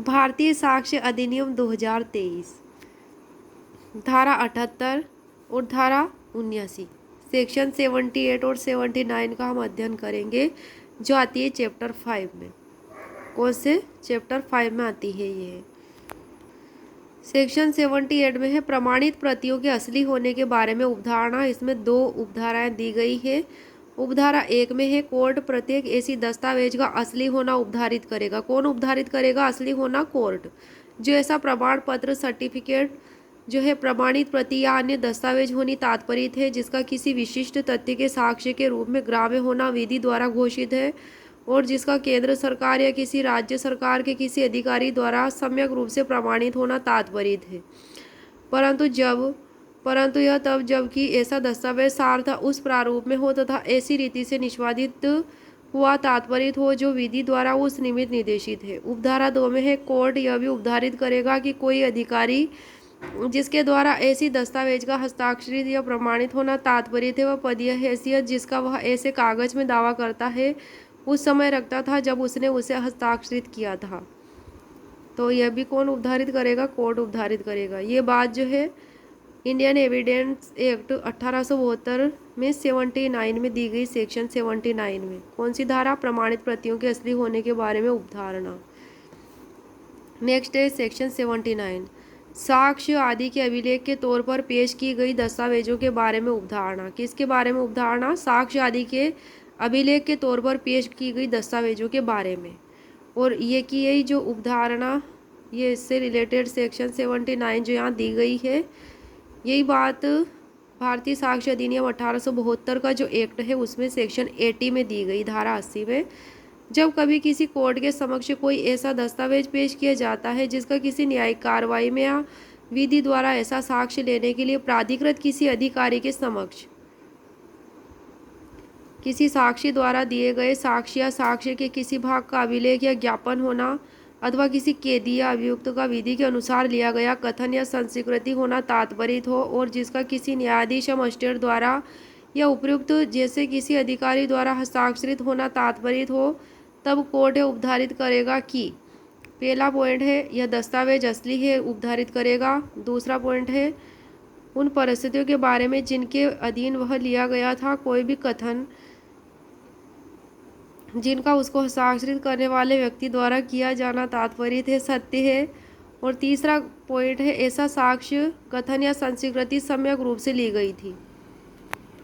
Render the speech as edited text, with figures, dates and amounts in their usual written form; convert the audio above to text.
भारतीय साक्ष्य अधिनियम 2023 धारा 78 और धारा 79 सेक्शन 78 और 79 का हम अध्ययन करेंगे, जो आती है चैप्टर 5 में। कौन से चैप्टर 5 में आती है ये? सेक्शन 78 में है प्रमाणित प्रतियों के असली होने के बारे में उपधारणा। इसमें दो उपधाराएं दी गई है। उपधारा 1 में है कोर्ट प्रत्येक ऐसी दस्तावेज का असली होना उपधारित करेगा। कौन उपधारित करेगा असली होना? कोर्ट। जो ऐसा प्रमाण पत्र सर्टिफिकेट जो है प्रमाणित प्रति या अन्य दस्तावेज होनी तात्पर्य है, जिसका किसी विशिष्ट तथ्य के साक्ष्य के रूप में ग्राह्य होना विधि द्वारा घोषित है और जिसका केंद्र सरकार या किसी राज्य सरकार के किसी अधिकारी द्वारा सम्यक रूप से प्रमाणित होना तात्पर्य है। परंतु यह तब जबकि ऐसा दस्तावेज सार्थ उस प्रारूप में हो तथा ऐसी रीति से निष्पादित हुआ तात्पर्य हो जो विधि द्वारा उस निमित्त निर्देशित है। उपधारा 2 में है कोर्ट यह भी उपधारित करेगा कि कोई अधिकारी जिसके द्वारा ऐसी दस्तावेज का हस्ताक्षरित या प्रमाणित होना तात्पर्य है वह पद या हैसियत जिसका वह ऐसे कागज में दावा करता है उस समय रखता था जब उसने उसे हस्ताक्षरित किया था। तो यह भी कौन उपधारित करेगा? कोर्ट उपधारित करेगा। ये बात जो है इंडियन एविडेंस एक्ट 1872 में 79 में दी गई, सेक्शन 79 में। कौन सी धारा? प्रमाणित प्रतियों के असली होने के बारे में उपधारणा। नेक्स्ट है सेक्शन 79 साक्ष्य आदि के अभिलेख के तौर पर पेश की गई दस्तावेजों के बारे में उपधारणा। किसके बारे में उपधारणा? साक्ष्य आदि के अभिलेख के तौर पर पेश की गई दस्तावेजों के बारे में। और ये की यही जो उपधारणा ये इससे रिलेटेड सेक्शन 79 जो यहाँ दी गई है, यही बात भारतीय साक्ष्य अधिनियम 1872 का जो एक्ट है उसमें सेक्शन 80 में दी गई, धारा 80 में। जब कभी किसी कोर्ट के समक्ष कोई ऐसा दस्तावेज पेश किया जाता है जिसका किसी न्यायिक कार्रवाई में या विधि द्वारा ऐसा साक्ष्य लेने के लिए प्राधिकृत किसी अधिकारी के समक्ष किसी साक्षी द्वारा दिए गए साक्ष्य या साक्ष्य के किसी भाग का अभिलेख या ज्ञापन होना अथवा किसी कैदी या अभियुक्त का विधि के अनुसार लिया गया कथन या संस्कृति होना तात्पर्य हो और जिसका किसी न्यायाधीश या मजिस्ट्रेट द्वारा या उपयुक्त जैसे किसी अधिकारी द्वारा हस्ताक्षरित होना तात्पर्य हो, तब कोर्ट यह उपधारित करेगा कि पहला पॉइंट है यह दस्तावेज असली है, उपधारित करेगा। दूसरा पॉइंट है उन परिस्थितियों के बारे में जिनके अधीन वह लिया गया था कोई भी कथन जिनका उसको हस्ताक्षरित करने वाले व्यक्ति द्वारा किया जाना तात्पर्य है, सत्य है। और तीसरा पॉइंट है ऐसा साक्ष्य कथन या संस्कृति सम्यक रूप से ली गई थी।